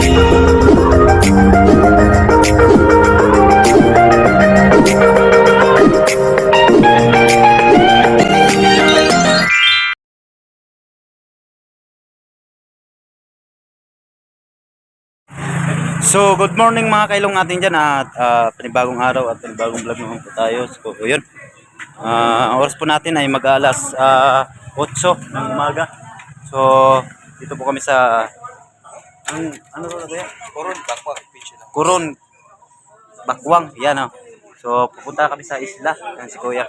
So, good morning mga kailong natin dyan at panibagong araw at panibagong vlog naman po tayo. So, yun. Ang oras po natin ay mag-alas 8 ng umaga. So, dito po kami sa ano ba yan? Coron, Bakwang. Coron, Bakwang. Yan o. So, pupunta kami sa isla. Yan si Kuya.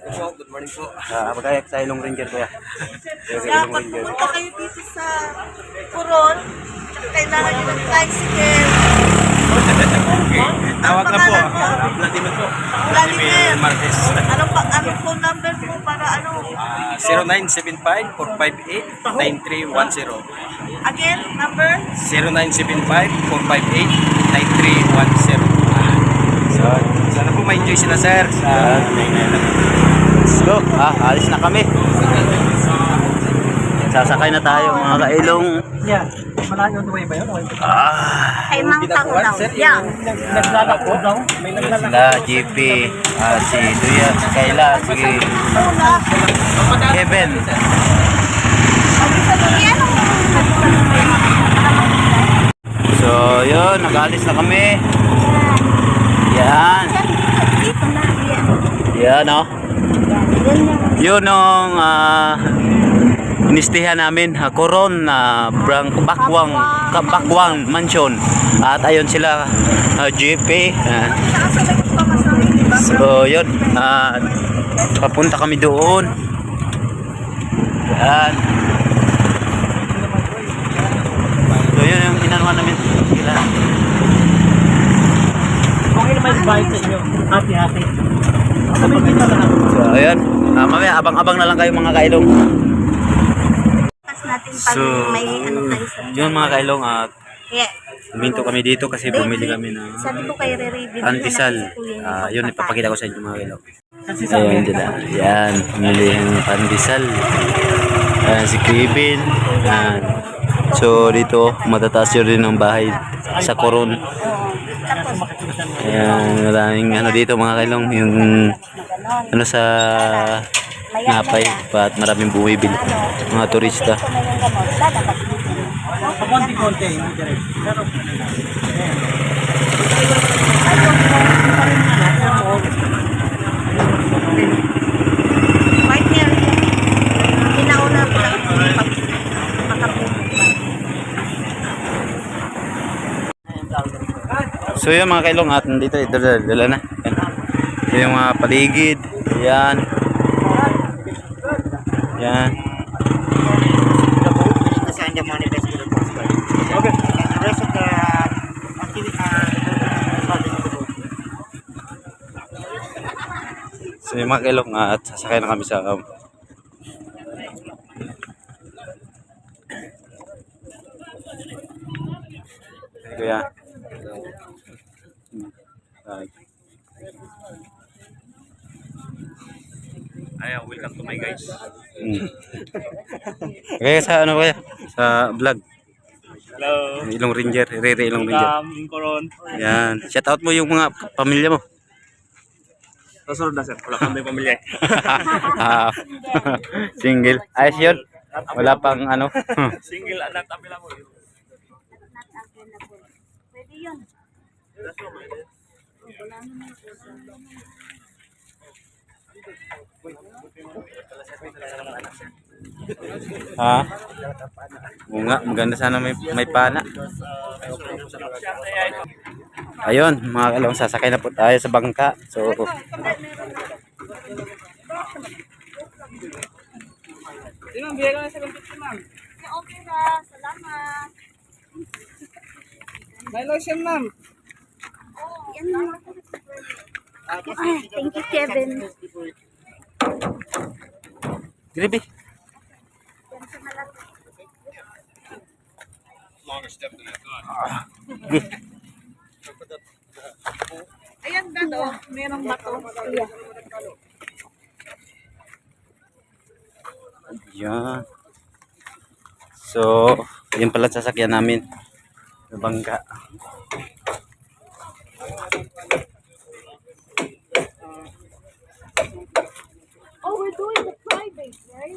Good morning po. Magkayak sa Ilong Ranger, Kuya. Kaya pag pumunta kayo dito sa Coron, kailangan nyo ng nagsisid. Tawag na po. Vladimir po. Vladimir Marquez. Anong phone number mo para ano? 0975-458-9310. Again, number? 0975-458-9310. So, sana po ma-enjoy sila, sir. Let's go. Alis na kami. Sasakay na tayo mga kailong. Yeah. Malayo ang way ba yun? Ay, mang tao daw. Yeah. Naglalako daw. May Sila, GP, si Duya, si Kayla, si Kevin. So, yun, nag-alis na kami. Yan. Yan, no? Yun yung inistihan namin, Coron, Bakwang Mansion. At ayun sila, GP. So, yun. Papunta kami doon. Yan. So, yun yung inanuhan namin. Sila. Okay naman yung bike sa inyo. Hati-hati. Sabihin dito na lang. So, ayun. Mamaya, abang-abang na lang kayo mga kailong. So, yun mga kailong, minto kami dito kasi bumili kami ng pandesal. Yun, ipapakita ko sa inyo mga kailong. Ayan dila. Yan, bumili ng pandesal. Ayan, si Kevin. Ayan. So, dito, matataas yun rin ng bahay sa Coron. Ayan, maraming ano dito mga kailong, yung ano sa napay, at maraming bumibili mga turista. Konti-konti. White hair. Pinauna ko lang So yun mga kailong, at dito dala na. Ito yung mga paligid. Yan. Yan. So yung mga kailong, at sasakay na kami sa Kuya. Ayan, welcome to my guys. Kaya sa ano kaya? Sa vlog. Hello. Ilong Ranger, Ilong Ranger. Coron. Yan. Shout out mo yung mga pamilya mo. Susunod na, sir. Wala kami pamilya. Single. Ayos yun. Wala pang ano. Single anak kami lang mo. Pwede yun. Oo nga, maganda sana may pana. Ayun, mga kalong, sasakay na po tayo sa bangka. So, Okay na. Salamat. May lotion, ma'am. Thank you, Kevin. Grabe. Ayan ba to? Merong bato. Yan. So, yun pala sasakyan namin. Nabangga. Oh, we're doing the private, right?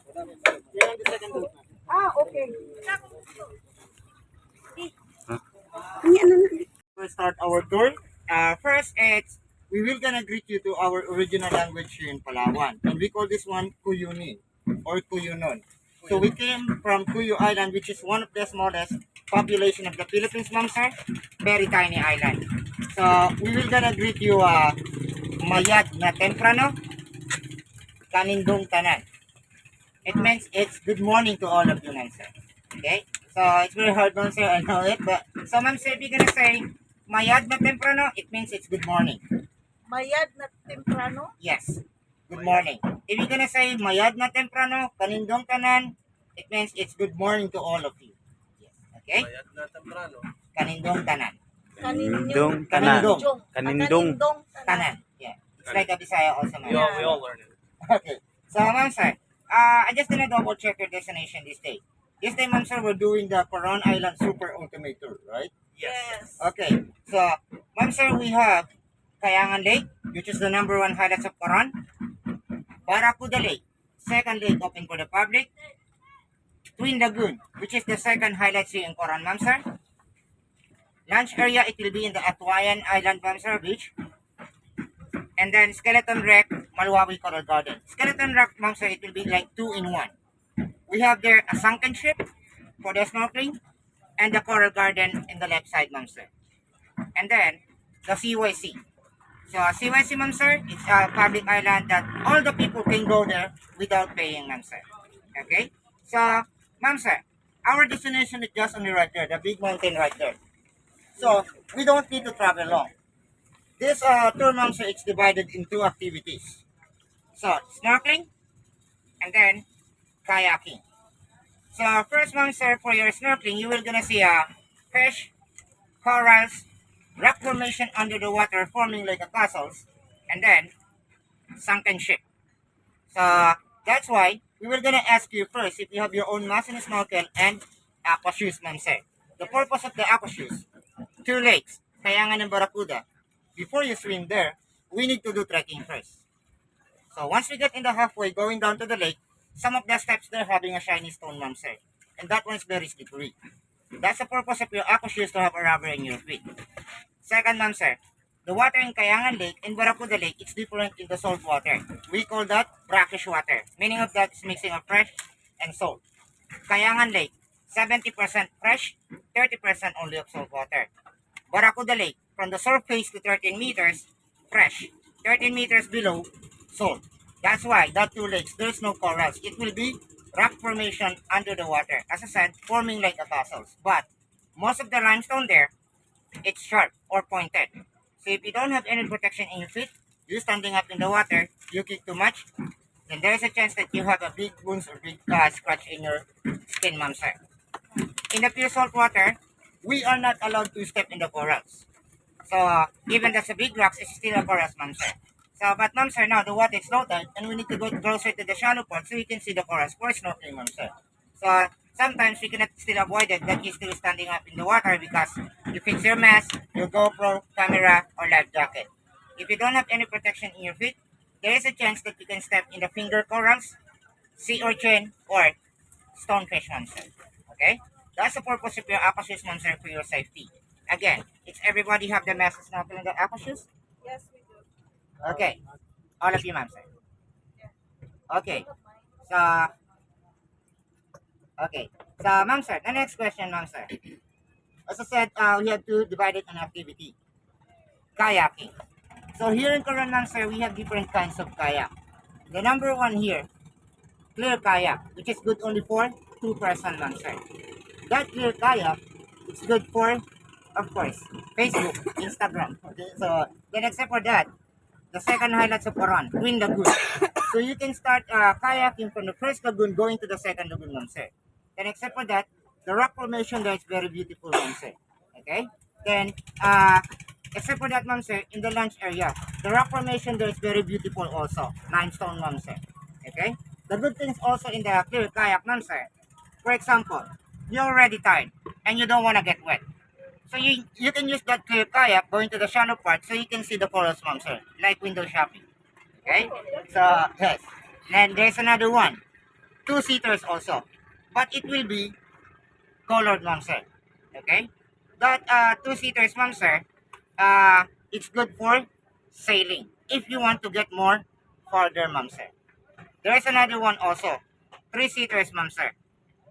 Ah, okay. We start our tour. First, we will gonna greet you to our original language here in Palawan, and we call this one Kuyuni or Kuyunon. So we came from Kuyu Island, which is one of the smallest population of the Philippines, ma'am sir. Very tiny island. So we will gonna greet you mayad na temprano, kanindong tanan. It means it's good morning to all of you, ma'am sir. Okay? So it's very hard, ma'am sir, I know it, but so ma'am sir, if you're gonna say mayad na temprano, it means it's good morning. Mayad na temprano. Yes. Good morning. If you're gonna say mayad na temprano, kanindong tanan, it means it's good morning to all of you. Yes. Okay? Mayad na temprano. Kanindong tanan. Kanindong tanan. Kanindong Tanan. Yeah. It's like a Bisaya also. Man. Yeah, we all learn it. Okay. So, ma'am sir, I just gonna double check your destination this day. This day, ma'am sir, we're doing the Coron Island Super Ultimate Tour, right? Yes. Okay. So, ma'am sir, we have Kayangan Lake, which is the number one highlights of Coron. Barracuda Lake, second lake open for the public. Twin Lagoon, which is the second highlight here in Coron, ma'am sir. Lunch area, it will be in the Atwayan Island, ma'am sir, beach. And then Skeleton Wreck, Malwawi Coral Garden. Skeleton Wreck, ma'am sir, it will be like 2-in-1. We have there a sunken ship for the snorkeling and the Coral Garden in the left side, ma'am sir. And then the CYC. So CYC, ma'am sir, it's a public island that all the people can go there without paying, ma'am sir. Okay? So, ma'am sir, our destination is just only right there, the big mountain right there. So, we don't need to travel long. This tour, ma'am sir, it's divided in 2 activities. So, snorkeling and then kayaking. So, first, ma'am sir, for your snorkeling, you will gonna see fish, corals, rock formation under the water forming like a castles, and then sunken ship. So that's why we were gonna ask you first if you have your own mask and snorkel and aqua shoes, ma'am sir. The purpose of the aqua shoes, 2 lakes, Kayangan and Barracuda. Before you swim there, we need to do trekking first. So once we get in the halfway going down to the lake, some of the steps there having a shiny stone, ma'am sir. And that one's very slippery. That's the purpose of your aqua shoes, to have a rubber in your feet. Second, ma'am sir, the water in Kayangan Lake and Barracuda Lake, it's different in the salt water. We call that brackish water. Meaning of that is mixing of fresh and salt. Kayangan Lake, 70% fresh, 30% only of salt water. Barracuda Lake, from the surface to 13 meters, fresh. 13 meters below, salt. That's why that 2 lakes, there's no corals. It will be rock formation under the water. As I said, forming like a castles. But most of the limestone there, it's sharp or pointed. So if you don't have any protection in your feet, you standing up in the water, you kick too much, then there's a chance that you have a big wounds or big scratch in your skin, ma'am sir. In the pure salt water, we are not allowed to step in the corals. So even that's a big rocks, it's still a corals, ma'am sir. So but ma'am sir, now the water is low tide and we need to go closer to the shallow part so you can see the corals for snorkeling, ma'am sir. So sometimes we cannot still avoid it that you're still standing up in the water because you fix your mask, your GoPro, camera, or life jacket. If you don't have any protection in your feet, there is a chance that you can step in the finger corals, sea urchin, or stonefish, ma'am sir. Okay? That's the purpose of your aqua shoes, ma'am sir, for your safety. Again, it's everybody have the mask snorkeling the aqua shoes? Yes, we do. Okay. All of you, ma'am sir. Okay. So, okay. So, ma'am sir, the next question, ma'am sir. As I said, we have to divide it on activity. Kayaking. So here in Coron, ma'am sir, we have different kinds of kayak. The number 1 here, clear kayak, which is good only for 2 person, ma'am sir. That clear kayak, it's good for, of course, Facebook, Instagram. Okay, so then except for that, the second highlights of Coron, Twin Lagoon. So you can start kayaking from the first lagoon going to the second lagoon, ma'am sir. Then except for that, the rock formation there is very beautiful, ma'am sir. Okay? Then, except for that, ma'am sir, in the lunch area, the rock formation there is very beautiful also. Limestone, ma'am sir. Okay? The good things also in the clear kayak, ma'am sir. For example, you're already tired and you don't want to get wet. So you can use that clear kayak going to the shallow part so you can see the corals, ma'am sir, like window shopping. Okay? So yes. Then there's another one. 2-seaters also. But it will be colored, ma'am sir. Okay? That 2-seaters, ma'am sir, it's good for sailing. If you want to get more farther, ma'am sir. There's another one also. 3-seaters, ma'am sir.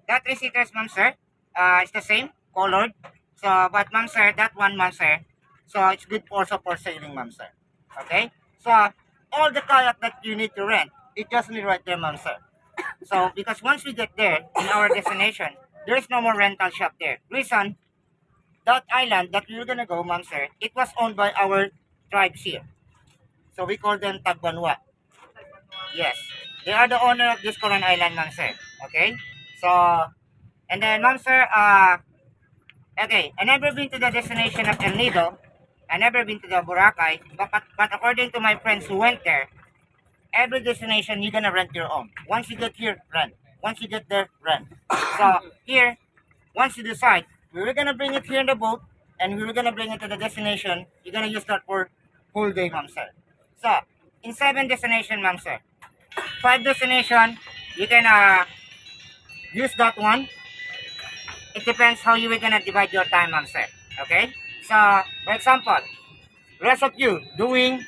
That 3-seaters, ma'am sir, it's the same, colored. So, but ma'am sir, that one, ma'am sir, so it's good also for sailing, ma'am sir. Okay? So, all the kayak that you need to rent, it just me right there, ma'am sir. So, because once we get there, in our destination, there's no more rental shop there. Reason, that island that we're gonna go, ma'am sir, it was owned by our tribes here. So, we call them Tagbanwa. Yes. They are the owner of this Coron Island, ma'am sir. Okay? So, and then, ma'am sir, okay, I never been to the destination of El Nido. I never been to the Boracay. But according to my friends who went there, every destination you're gonna rent your own. Once you get here, rent. Once you get there, rent. So, here, once you decide, we were gonna bring it here in the boat, and we were gonna bring it to the destination, you're gonna use that for whole day, ma'am sir. So, in 7 destination, ma'am sir. 5 destination, you can use that one. It depends how you are gonna divide your time, ma'am sir. Okay? So, for example, rest of you doing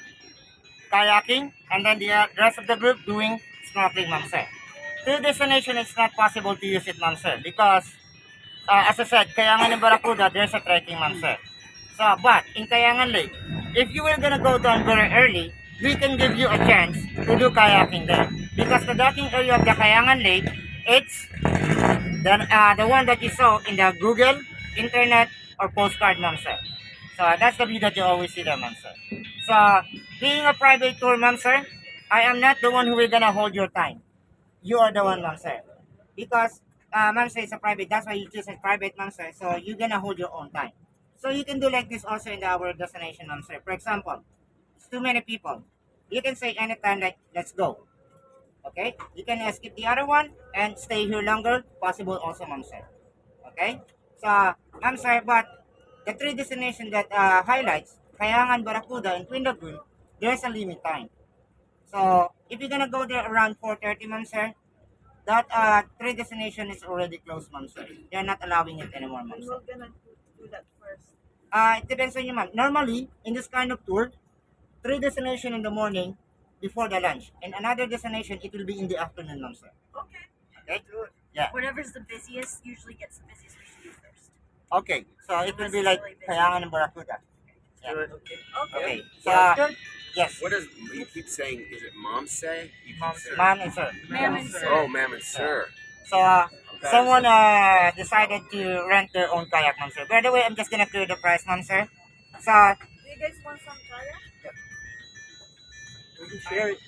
kayaking, and then the rest of the group doing snorkeling, ma'am sir. 2 destination, it's not possible to use it, ma'am sir, because as I said, Kayangan and Barracuda, there's a trekking, ma'am sir. So, but in Kayangan Lake, if you were gonna go down very early, we can give you a chance to do kayaking there. Because the docking area of the Kayangan Lake, it's the one that you saw in the Google, internet, or postcard, ma'am sir. So that's the view that you always see there, ma'am sir. So being a private tour, ma'am sir, I am not the one who will gonna hold your time. You are the one, ma'am sir. Because ma'am sir, it's a private. That's why you choose a private, ma'am sir. So you're gonna hold your own time. So you can do like this also in our destination, ma'am sir. For example, it's too many people. You can say anytime like, let's go. Okay? You can skip the other one and stay here longer. Possible also, ma'am sir. Okay? So, ma'am sir, but the 3 destinations that highlights, Kayangan, Barracuda, and Twin Lagoon, there's a limit time. So, if you're gonna go there around 4:30, ma'am sir, that 3 destination is already closed, ma'am sir. They're not allowing it anymore, ma'am sir. We're gonna do that first. It depends on you, ma'am. Normally, in this kind of tour, 3 destination in the morning before the lunch, and another destination, it will be in the afternoon, ma'am sir. Okay. Okay? Yeah. Whatever's the busiest usually gets the busiest we should do first. Okay. So, it will be like Kayangan and Barracuda. Yeah. Okay. Okay. So, yes. What does you keep saying? Is it mom say? Ma'am and sir. Ma'am and sir. Oh, ma'am and sir. So, someone decided to rent their own kayak, ma'am sir. By the way, I'm just gonna clear the price, ma'am sir. So, Do you guys want some kayak? We can share it.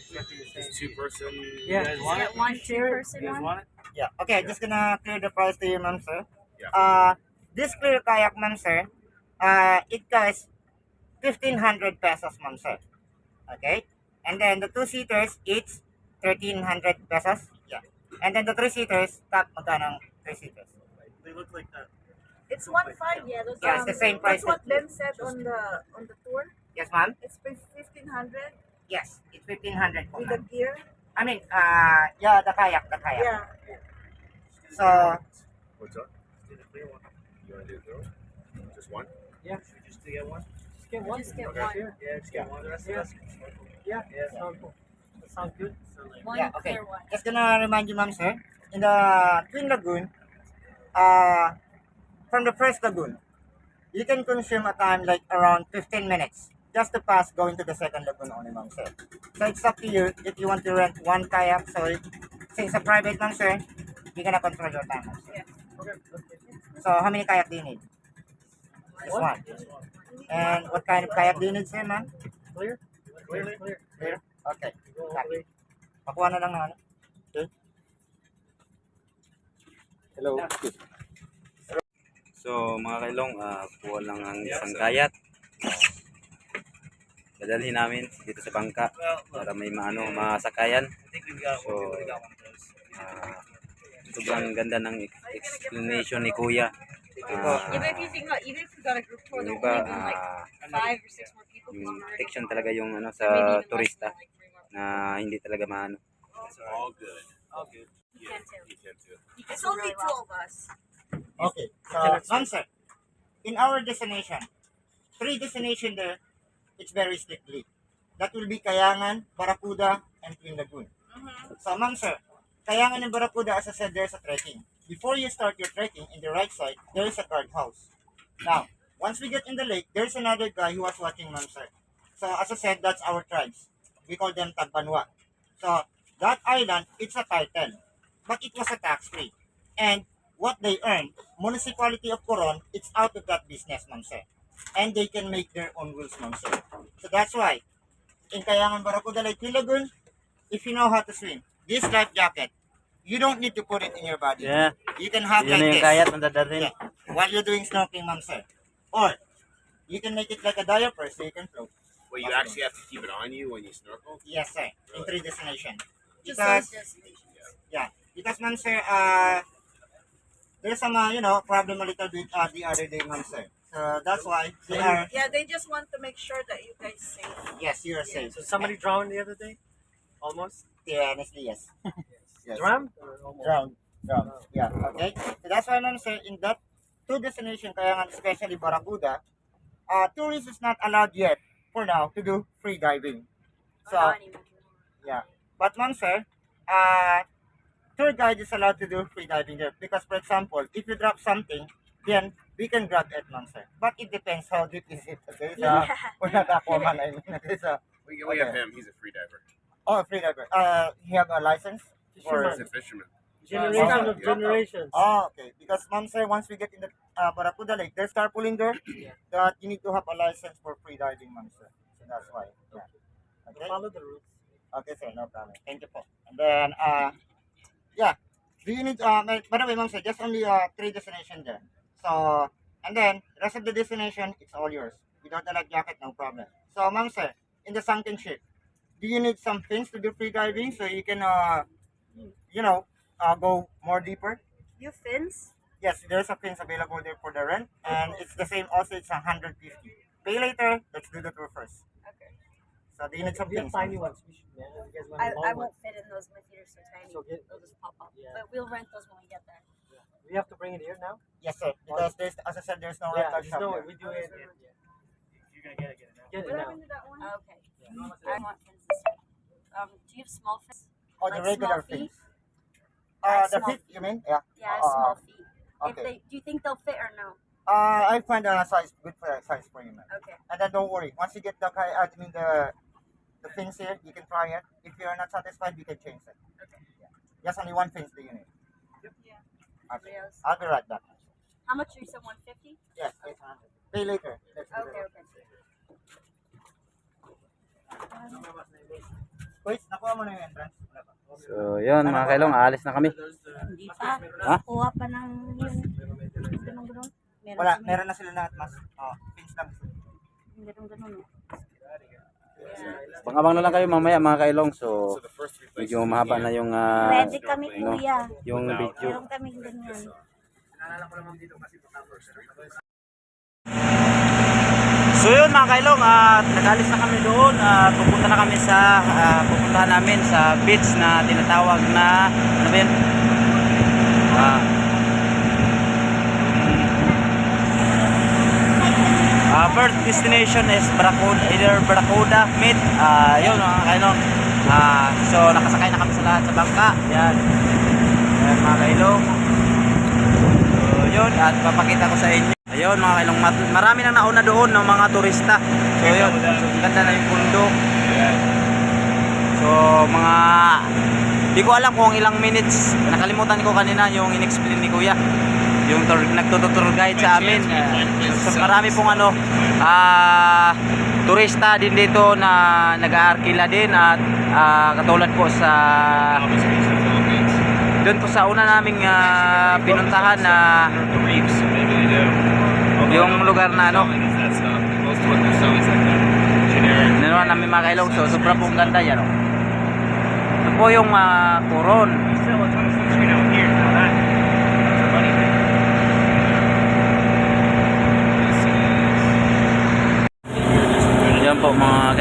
It's 2-person. Yeah. You guys Is want that it? one Share it. person You guys one? want it? yeah. Okay, just gonna clear the price to you, ma'am sir. Yeah. This clear kayak, ma'am sir, it costs 1,500 pesos, ma'am sir. Okay? And then the 2-seaters, it's 1,300 pesos. Yeah. And then the 3-seaters, magkano ang 3-seaters? They look like that. It's 1.5. Yeah, Yeah, it's the same price. That's what Ben said on the tour. Yes, ma'am? It's 1,500 Yes, it's 1,500 po, with the ma'am. gear. I mean, yeah, the kayak. Yeah. So, What's up? You want to do girl? Just one? Yeah. Should we just get one? Just get one. Just get Okay. one. Yeah, just get one. Yeah. Yeah. Sounds cool. That sounds good. One yeah, okay. clear one. Just gonna remind you, ma'am sir, in the Twin Lagoon, from the first lagoon, you can consume a time like around 15 minutes just to pass going to the second lagoon only, ma'am sir. So it's up to you if you want to rent one kayak. So since it's a private, ma'am sir, you're gonna control your time, ma'am sir. So how many kayak do you need? Just one. And what kind of kayak do you need, sir, ma'am? Clear? Clear. Clear? Okay. Copy. Pakuha na lang ng ano. Okay. Hello. So mga kailong, kuha lang ang isang kayak. Dadalhin namin dito sa bangka para may masakayan. So sobrang ganda ng explanation ni Kuya. Even if we got a group tour, Yung there iba, only been like 5 or 6 more people yung come already. protection talaga yung ano sa Maybe even less turista than like 3 more. na hindi talaga maano. All good. You can too. You can too. It's only two of us. Okay. So, ma'am sir, in our destination, 3 destination there, it's very strictly. That will be Kayangan, Barracuda, and Twin Lagoon. So, ma'am sir, Kayangan and Barracuda, as I said, there's a trekking. Before you start your trekking, in the right side, there is a guardhouse. Now, once we get in the lake, there's another guy who was watching, ma'am sir. So, as I said, that's our tribes. We call them Tagbanwa. So, that island, it's a title, but it was a tax-free. And what they earn, municipality of Coron, it's out of that business, ma'am sir. And they can make their own rules, ma'am sir. So that's why, in Kayangan, Barracuda, Lake Lagoon, if you know how to swim, this life jacket, you don't need to put it in your body. Yeah. You can have Yun na like yung this. kayat na dadarin. Yeah. While you're doing snorkeling, ma'am sir. Or, you can make it like a diaper so you can float. Well, you actually have to keep it on you when you snorkel. Yes, sir. In 3 destinations. Just Because, those destinations. yeah. Because, ma'am sir, there's some, problem a little bit the other day, ma'am sir. So that's why they are, Yeah, they just want to make sure that you guys safe. yes, you're safe. So somebody drowned the other day? Almost? Yeah, honestly, yes. Yes. Drowned? Or almost? Drowned. Yeah, okay. So that's why, ma'am sir, in that 2 destination, Kayangan, especially Barracuda, tourists is not allowed yet, for now, to do free diving. So, yeah. But, ma'am sir, tour guide is allowed to do free diving there. Because, for example, if you drop something, then we can grab it, ma'am sir. But it depends how deep is it. Okay, so, we're not Aquaman, I mean. Okay, so, We have him. He's a free diver. oh, free diver. You have a license? Or, He's a fisherman. Generation Oh. of generations. oh, okay. Because, ma'am sir, once we get in the Barracuda Lake, there's tarpaulin there that you need to have a license for free diving, ma'am sir. So that's why. Yeah. Okay? Follow the rules. Okay, sir, no problem. Thank you po. And then, yeah. Do you need, by the way, ma'am sir, just only 3 destination there. So, and then, rest of the destination, it's all yours. Without the life jacket, no problem. So, ma'am sir, in the sunken ship, do you need some fins to do free diving so you can, go more deeper? You fins? Yes, there's a fins available there for the rent, and it's the same also, it's 150. Pay later, let's do the tour first. Okay. So, do you need some We have fins? tiny ones. We should, man. You guys want I a long one? won't fit in those. My feet are so tiny. So get- They'll just pop up. Yeah. But we'll rent those when we get there. We have to bring it here now? Yes, sir. Because there's, as I said, there's no Yeah, rental just shop know there. it. We do it. Yeah. You're gonna get it now. Get it What now. happened to that one? Okay. I want fins instead. Do you have small fins? Oh, the Like regular small feet? fins. Like The small feet, you mean? Yeah. Yeah, small feet. If okay. they, do you think they'll fit or no? I find a size good for size for you, man. Okay. And then don't worry. Once you get the fins here, you can try it. If you are not satisfied, you can change it. Okay. Yeah. Just only one fins do you need. Yeah. Okay. Yes. I'll be right back. How much are you said? 150? Yes. 800. Pay later. Let's do Okay. that. Okay. Wait, nakuha mo na yung entrance? Wala pa. So, yun mga kailong, aalis na kami. Hindi pa. Ha? Kuha pa ng ganun-ganun. Wala, meron na sila lahat, mas. Oh, fins lang. Ganun-ganun. Pang-abang na lang kayo mamaya mga kailong. So, So the first 3 places. medyo mahaba na yung Ready kami, ano, kuya. yung video. Meron kami ganyan. So yun mga kailong, nag-alis na kami doon at pupunta na kami sa pupuntahan namin sa beach na tinatawag na ano ba yun? First destination is Barracuda, either Barracuda, Meet, yun mga kailong. So nakasakay na kami sa lahat sa bangka, yan mga kailong. So yun, at papakita ko sa inyo. Ayun mga kailong, marami nang nauna doon ng mga turista. So yun, so, ganda na yung bundok. So mga, di ko alam kung ilang minutes, nakalimutan ko kanina yung in-explain ni kuya, yung nagtutur guide sa amin. So, marami pong turista din dito na nag-aarkila din at katulad po sa doon po sa una naming pinuntahan na yung lugar na nanuhan namin mga kailong. So sobra pong ganda yan. Ito po yung Coron.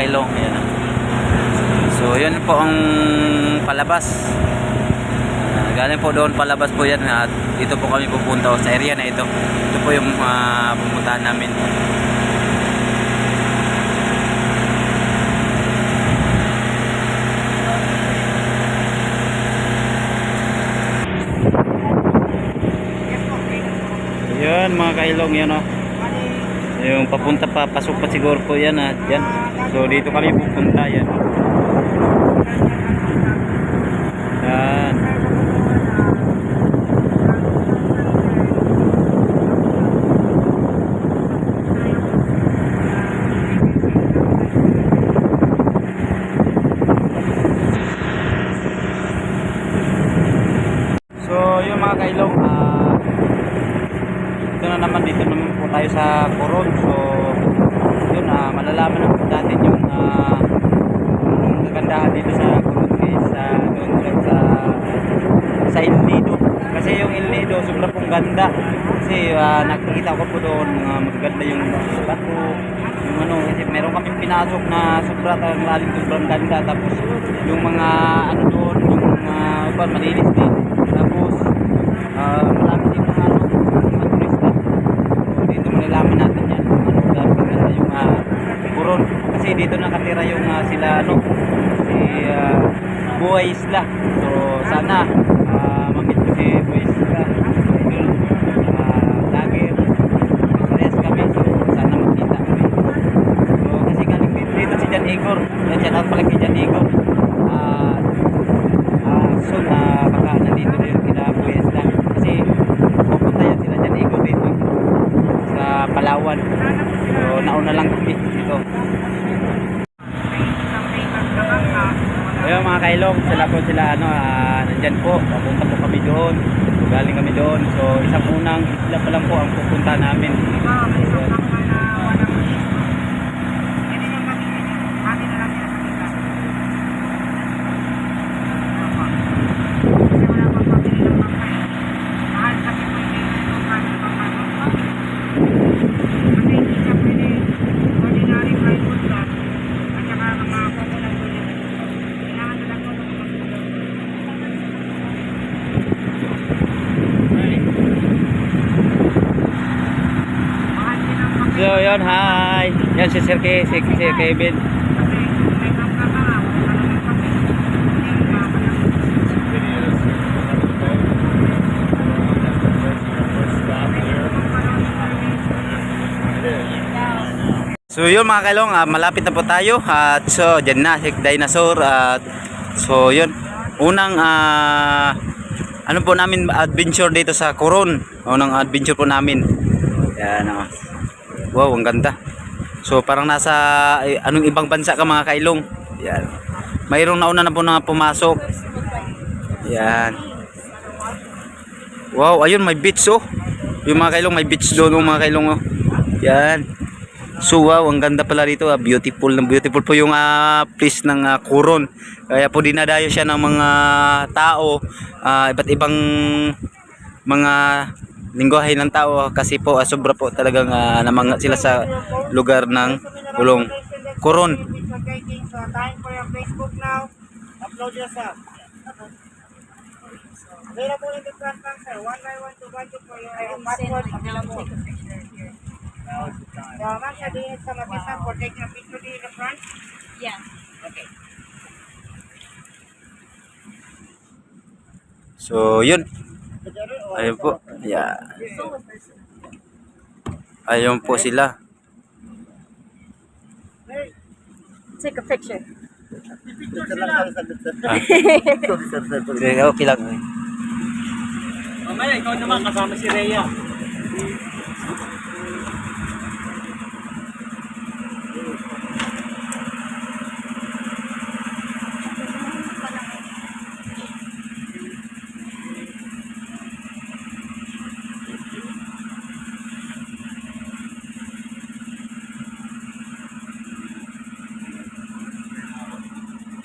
kailong. Ayan. So yun po ang palabas. Galing po doon palabas po yan at dito po kami pupunta sa area na ito. Ito po yung pupuntahan namin. Yan mga kailong yan o. Yung papunta pa, pasok pa siguro po yan yan. So dito kami pupunta yan. Yan. So yung mga kailong dito naman po tayo sa Coron. So yun malalaman na po natin yung kagandahan dito sa Coron kaysa doon sa El Nido. Kasi yung El Nido sobrang pong ganda. Kasi nakikita ko po doon magaganda yung bato, yung ano, kasi meron kami pinasok na sobrang lalim, sobrang ganda. Tapos yung mga ano doon, yung mga malinis din. Tapos marami din mga ano, mga turista. Dito malalaman natin yan maganda yung Coron. Kasi dito nakatira yung sila ano, si Buhay Isla. So sana mamit ko si Buhay Isla. Lager. Parehas kami. So sana makita kami. So kasi galing dito si Jan Igor. Shout out pala kay Jan Igor. So baka nandito rin kila Buhay Isla. Kasi pupunta yan sila Jan Igor dito sa Palawan. So nauna lang kami dito. Ayun mga kailong, sila po sila ano, nandyan po, papunta po kami doon. Galing kami doon. So isang unang isla pa lang po ang pupunta namin. So yun, hi. Yan si Sir Kevin. So yun mga kailong, malapit na po tayo. At so dyan na si Dinosaur. So yun, unang ano po namin adventure dito sa Coron. Unang adventure po namin. Yan wow, ang ganda. So parang nasa anong ibang bansa ka mga kailong. Yan. Mayroong nauna na po na pumasok. Yan. Wow, ayun may beach oh. Yung mga kailong may beach doon mga kailong oh. Yan. So wow, ang ganda pala dito. Beautiful na beautiful po yung place ng Coron. Kaya po dinadayo siya ng mga tao, iba't ibang mga lingwahe ng tao kasi po sobra po talagang namanga sila sa lugar ng Ulong Coron. So time for your Facebook now. Upload yourself. Available in the front counter. One by one to budget for your passport available. So ma'am, do you need some assistance for taking a picture in the front? Yeah. Okay. So yun. Ayun po. Yeah. Ayun po sila. Take a picture. Okay lang. Mamaya, ikaw naman kasama si Rhea.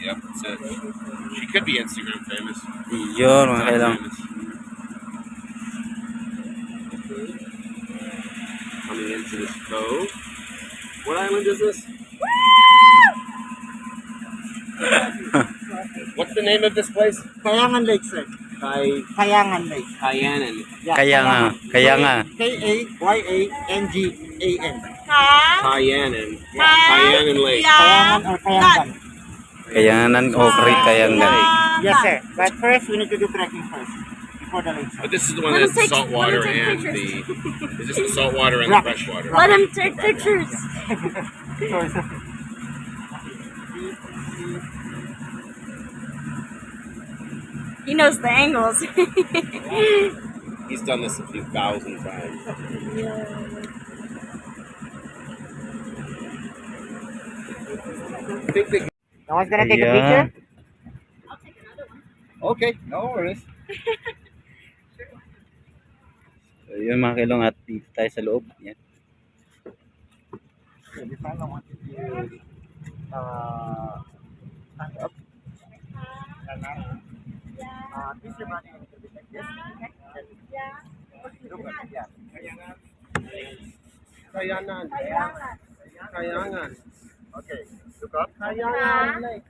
Yep, that's it. She could be Instagram famous. Yun mga kailong. Coming into this cove. What island is this? What's the name of this place? Kayangan Lake, sir. Kayangan Lake. Cayenne. Yeah, Kaya nga. Kayangan. Cayenne. Cayenne Lake. Kayangan or Kayangan. Kayangan o Kayangan. Yes, sir. But first, we need to do trekking first before the lake. But this is the one that's salt water and the. Is this the salt water and the fresh water? Let him take pictures. He knows the angles. He's done this a few thousand times. No one's gonna take a Ayan. picture? Okay, no worries. So, yun mga kailong at dito tayo sa loob. Yan. Stand up. Twist your body a little bit like this. Look at yeah. Kayangan. Kayangan. Okay, look up. Kayangan Lake.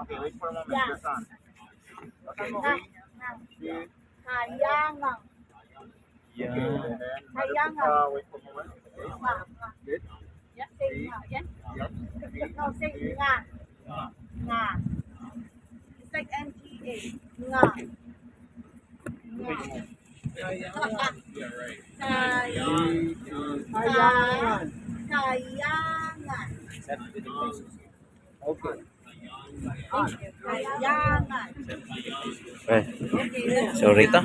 Okay, wait for a moment. The sun. Okay, see. Kayangan. Yan. And then, wait for a moment. Okay. Good. Yeah, say nga again. Yep. No, say nga. Nga. It's like NGA. Nga. Nga. Kayangan. Kayangan. Okay. Kayangan. Okay. So, Rita.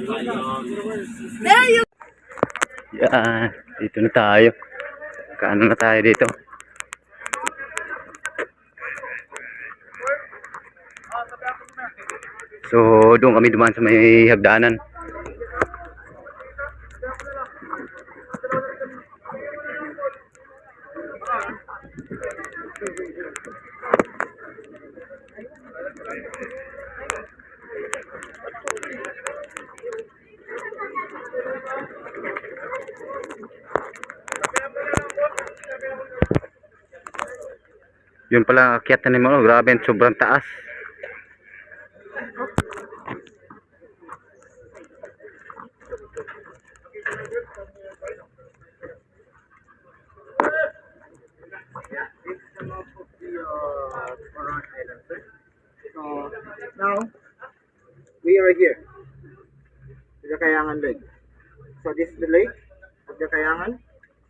There you Yan. Dito na tayo. Kaano na tayo dito. So, doon kami dumaan sa may hagdanan. Yun pala akyatan ni mo, grabe, sobrang taas. So now we are here to the Kayangan Lake. So this is the lake of the Kayangan,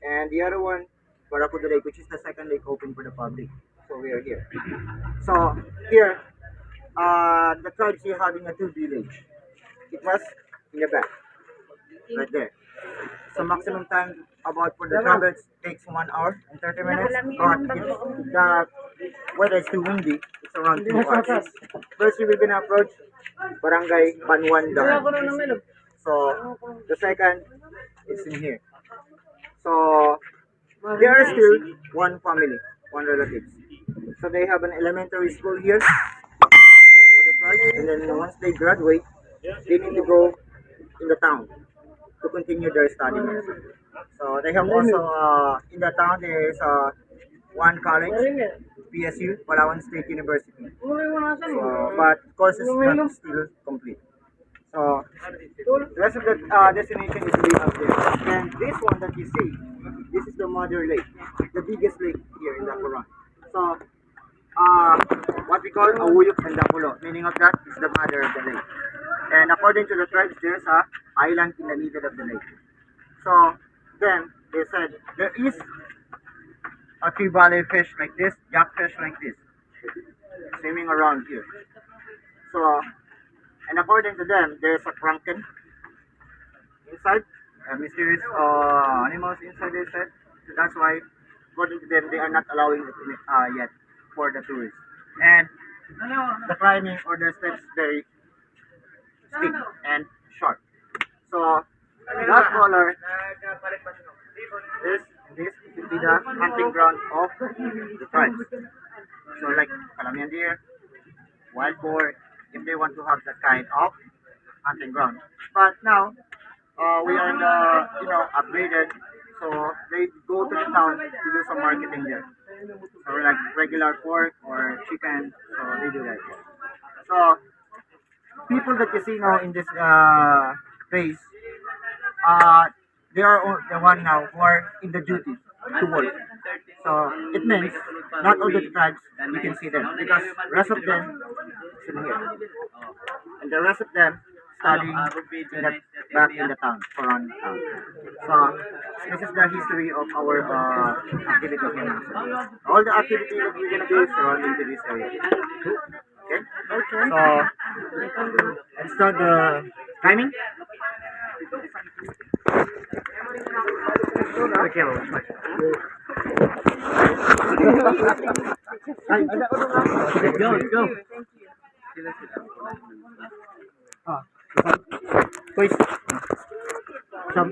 and the other one, Barakuda Lake, which is the second lake open for the public. So we are here. So here, the tribes here having a two village. It was in the back, right there. So maximum time about for the travels takes 1 hour and 30 minutes. But if the weather is too windy, it's around 2 hours. First, we will gonna approach Barangay Banwan Daan. So the second is in here. So they are still one family, one relatives. So they have an elementary school here for the tribes, and then once they graduate, they need to go in the town to continue their study. So they have also in the town there is one college, PSU, Palawan State University. So, but course is not still complete. So the rest of the destination is way up there. And this one that you see, this is the mother lake, the biggest lake here in the Coron. So what we call Awuyuk and Dapulo, meaning of that is the mother of the lake. And according to the tribes, there's a island in the middle of the lake. So then they said there is a tree valley fish like this, jackfish like this, swimming around here. So, and according to them, there's a kraken inside, mysterious animals inside. They said so that's why, according to them, they are not allowing it yet for the tourists. And the climbing or the steps very steep and short. So that color is this will be the hunting ground of the tribes. So like Kalamian deer, wild boar, if they want to have that kind of hunting ground. But now we are in the upgraded, so they go to the town to do some marketing there. So like regular pork or chicken, so they do that. So people that you see now in this place, they are the one now who are in the duty to work. So it means not all the tribes you can see them because rest of them is in here, and the rest of them studying in that back in the town, Coron town. So this is the history of our activity of human. All the activity that we're gonna do is surrounding to this area. Okay. So let's start the timing. Okay, go. Please. Some.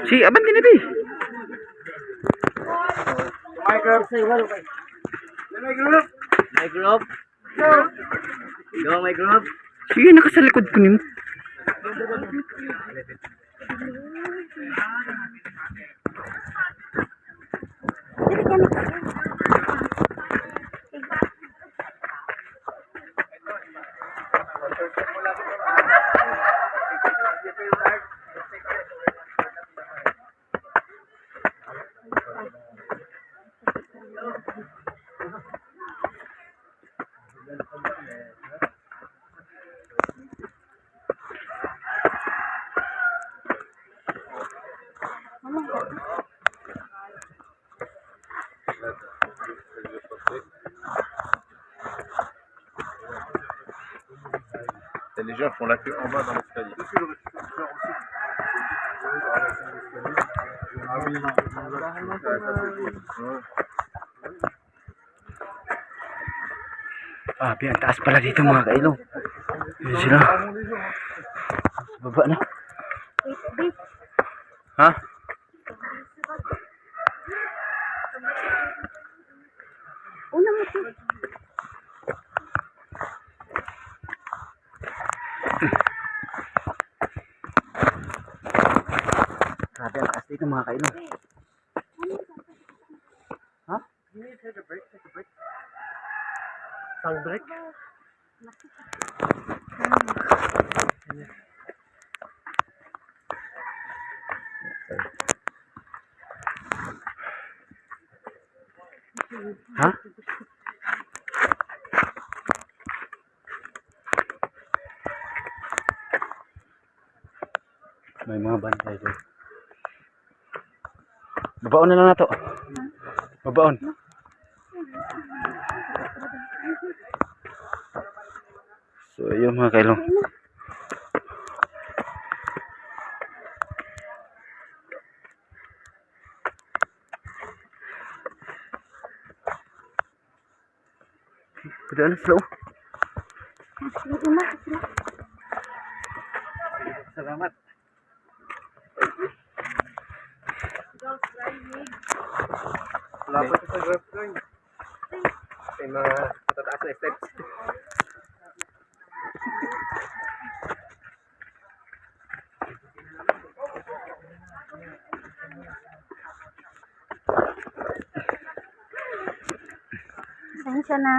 Si, aban din nabi. My group, say hello. My group. My group. Go, my group. Sige, nakasalikod ko nimo. Et les gens font la queue en bas dans l'escalier. Ah, ang taas pala dito mga kailong. Yun sila. Baba na. Ha? Grabe ang taas dito mga kailong. Ha? Take a break. Sound break. Ha? May mga bantay doon. Babaon na lang na to. Babaon. So, yun mga kailong. Padaan na sila. Salamat. Salamat sa grab ko. May mga patataas na steps. Pasensya na.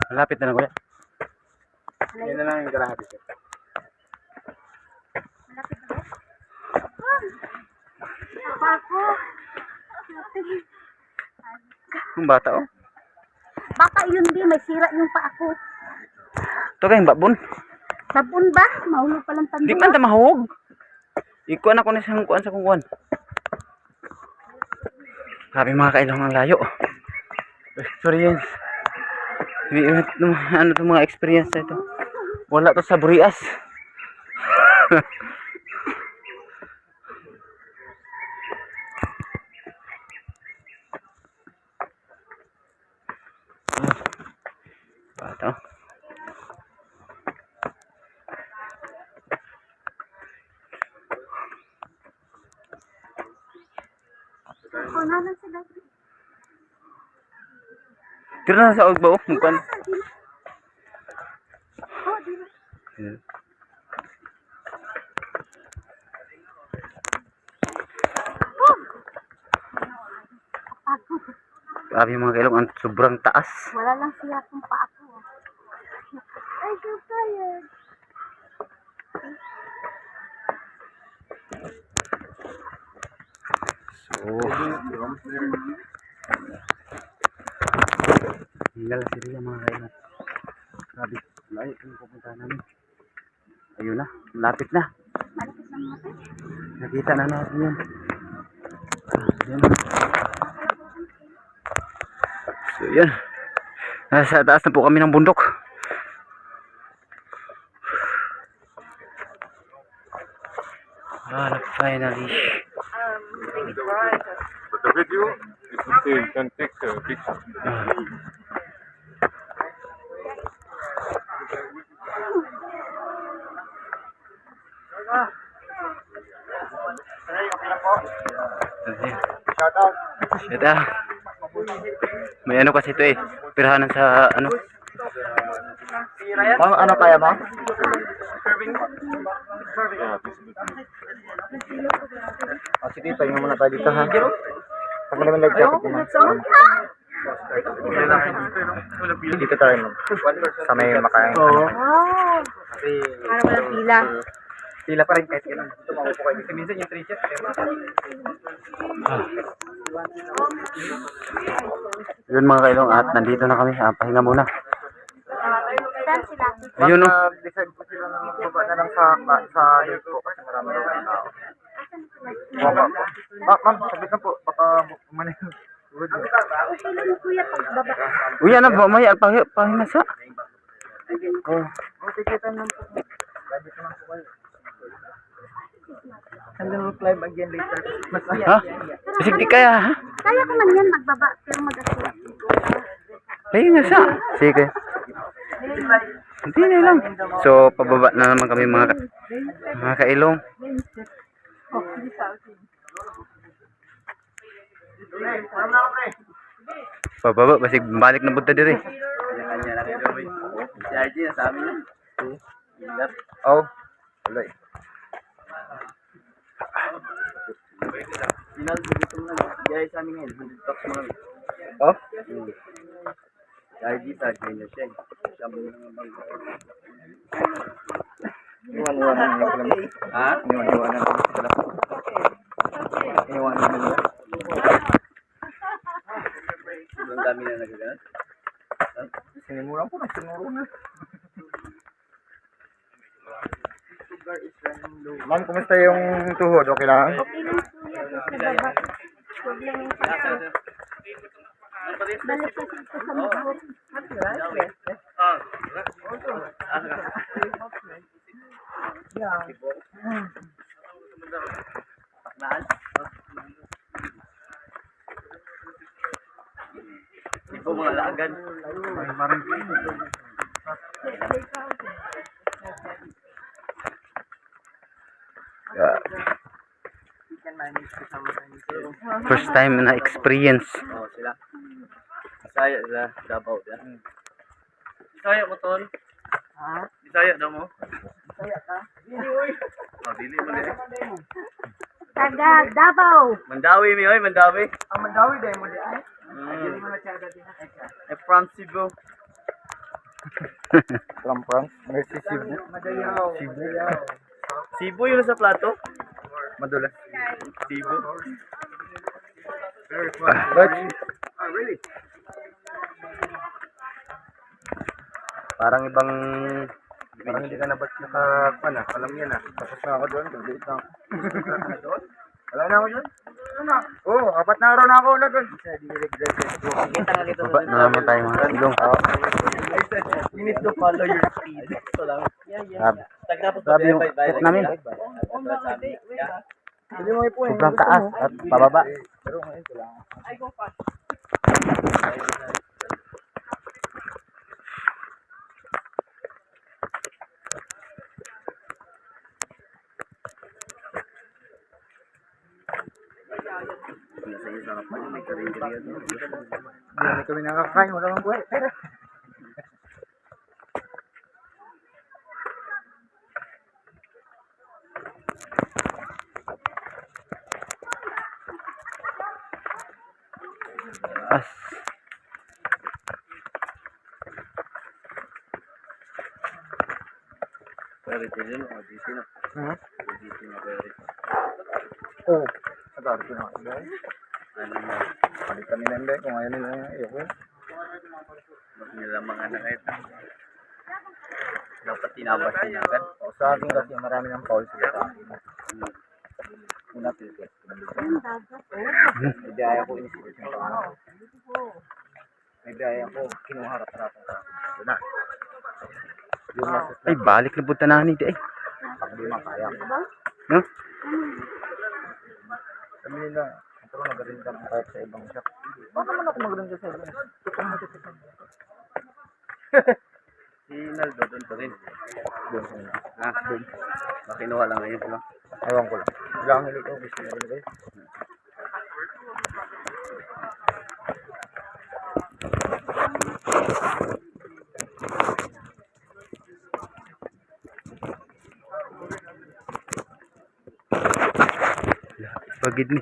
Malapit na lang kuya. Yan na lang yung kalahati. Ako. Yung bata oh. Baka yun din, may sira yung pa ako. Ito kayong babon. Sabon ba? Mahulog palang Di tandong. man ta mahog. Ikuan ako na sa kuan sa kuan. Grabe mga kailong ang layo. Experience. Ano to mga experience na ito. Wala to sa Burias. Bata. Ako na lang sila. Tira na sa og ba oh, mukan. Oh, di ba? Grabe mga kailong, ang sobrang taas. Wala lang siya kung pa ako. I'm so tired. Hingal si Ria mga kailong. Grabe, layo yung pupunta namin. Ayun na, lapit na. Nakita na natin yun. Yan. So yan. Nasa taas na po kami ng bundok. Finally. But the video, it would say you can take a picture. Shout out. Ito. May ano kasi ito eh. Pirahanan sa ano. Ma'am, ano kaya mo? Oh, sige, pahinga muna tayo dito ha. Pag naman nag-traffic mo. Dito tayo ma'am. Sa may makain. Oh, para walang pila. Pila pa rin kahit ganun. Dito maupo kayo. Kasi minsan yung 3 shifts. Yun mga kailong at nandito na kami. Pahinga muna. Saan sila? Ayun no. Decide po sila na magbaba na lang sa lake po kasi marami daw ang tao. Ma'am, saglit na po. Baka umanin. Okay lang kuya pagbaba. Uy, ano ba? May pahinga sa. Okay, kita naman po. Labit naman po kayo. And then we'll climb again later. Ha? Sige kaya ha? Kaya ko man yan magbaba pero mag-asya. Pahinga sa. Sige. Hindi na lang. So, pababa na naman kami mga kailong. Pababa, basig balik na punta diri. Oh, wala eh. Oh? Iwan-iwanan nila sila. Ha? Iwan-iwanan nila sila. Iwan-iwanan nila. Ang dami na nagagalit. Sinimulan ko na, sinuro na. Ma'am, kumusta yung tuhod? Okay lang? Okay lang kuya sa baba. Problem yung sa balik kasi ito sa mahot. Ipo mga lagan. First time na experience. Oh, sila. Bisaya sila, Davao yan. Bisaya mo ton? Ha? Bisaya daw mo? Bisaya ka? Dili oy. Oh, dili mo dili. Taga Davao. Mandawi mi oy, Mandawi. Ang Mandawi dahil mo di ay. Dili mo na siya dati. From Cebu. From France, Mercy Cebu. Cebu. Cebu yun sa plato. Madulas. Cebu. But, really? Parang ibang hindi ka na ba't nakakuha na? Alam niya na. Pasas na ako doon. Galit na ako. Wala na ako doon? Oo, 4 na araw na ako na doon. Baba na naman tayo mga kailong. You need to follow your speed. So lang. Grabe yung ikot namin. Hindi mo ipo eh. Sobrang taas at pababa. Pero ngayon ko lang. Hindi kami nakakain. Wala kang buhay. As Priority din, o DC na. DC na priority. Oo. Sagar ko na. Ano mo? Palit kami ng day kung ayaw nila yung ayoko. Mas nila mga nakita. Dapat tinabas din agad. O sa akin kasi marami ng foul sila sa akin. Una ticket. May biyaya ko inisipit yung pangalan. May biyaya ko kinuharap-harapan sa akin. Yun na. Yung masus Ay, balik na punta na ni. Ay, pag di makaya. no? Sabi nila, pero magaling ka ng kahit sa ibang shop. Bakit naman ako magaling sa ibang shop? Si Naldo doon pa rin. Doon sa inyo. Ha? Doon. Makinuha lang ngayon ko lang. Ewan ko lang. Ilang nila ito, gusto nila guys. Pagid ni.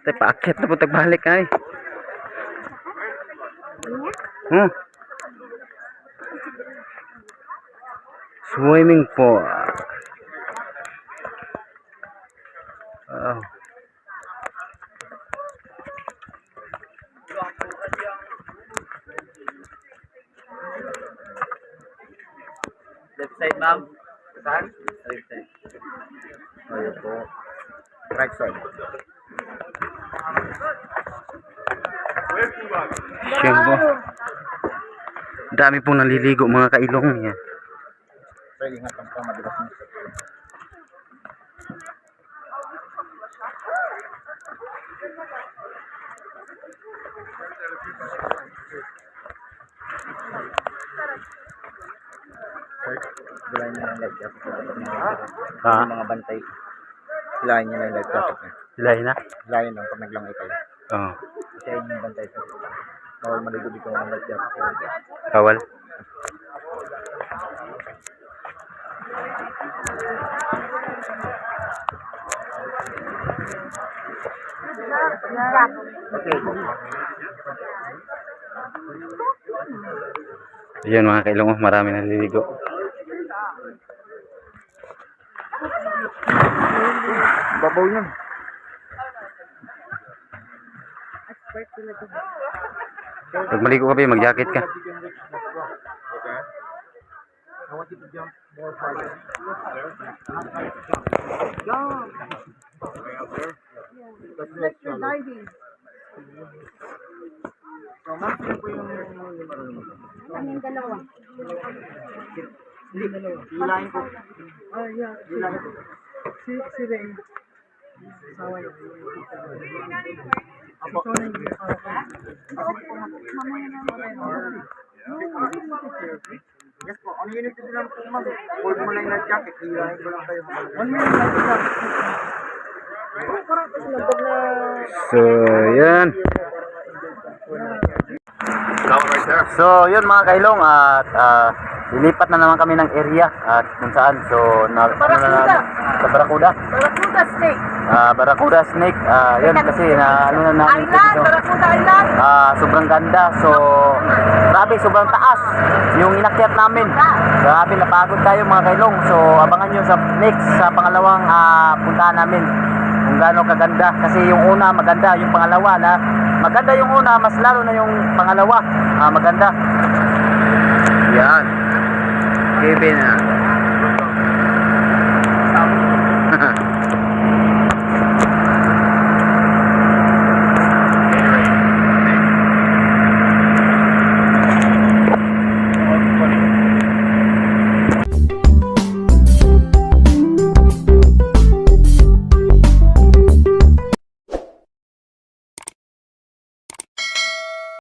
Tay paakyat na po tagbalik ay. Swimming pool. Oh. Left side, ma'am. Saan? Left side. Ayun po. Right side. Siyempre. Dami pong naliligo mga kailong niya. Pero ingat ang pamadulas mo. Hilahin niya ng life jacket. Ha? Yung mga bantay. Hilahin niya ng life jacket niya. Hilahin na? Hilahin lang pag naglamay kayo. Oo. Kasi ayun yung bantay sa sila. Bawal maligo dito ng life jacket. Bawal. Okay. Ayan mga kailong, marami naliligo. Babaw yun. Pag maligo ka ba, mag-jacket ka. Okay. I want you to jump more farther. Jump! That's next one. So, ma'am, sino po yung marunong mo? Kaming dalawa. Hindi, hilahin ko. Hilahin ko. Si Ray. Asawa niya. Apo. Yes po, ang unit din lang po ma'am. Hold mo lang yung life jacket, hilahin ko lang kayo. So, yan. So, yun mga kailong at lilipat na naman kami ng area at kung saan. So, sa Barakuda. Barakuda Snake. Barakuda Snake. Yun kasi na ano na namin Island, Barakuda Island. sobrang ganda. So, grabe, sobrang taas yung inakyat namin. Grabe, napagod tayo mga kailong. So, abangan nyo sa next, sa pangalawang puntahan namin kung gaano kaganda. Kasi yung una maganda, yung pangalawa na maganda yung una, mas lalo na yung pangalawa maganda. Yan. Kevin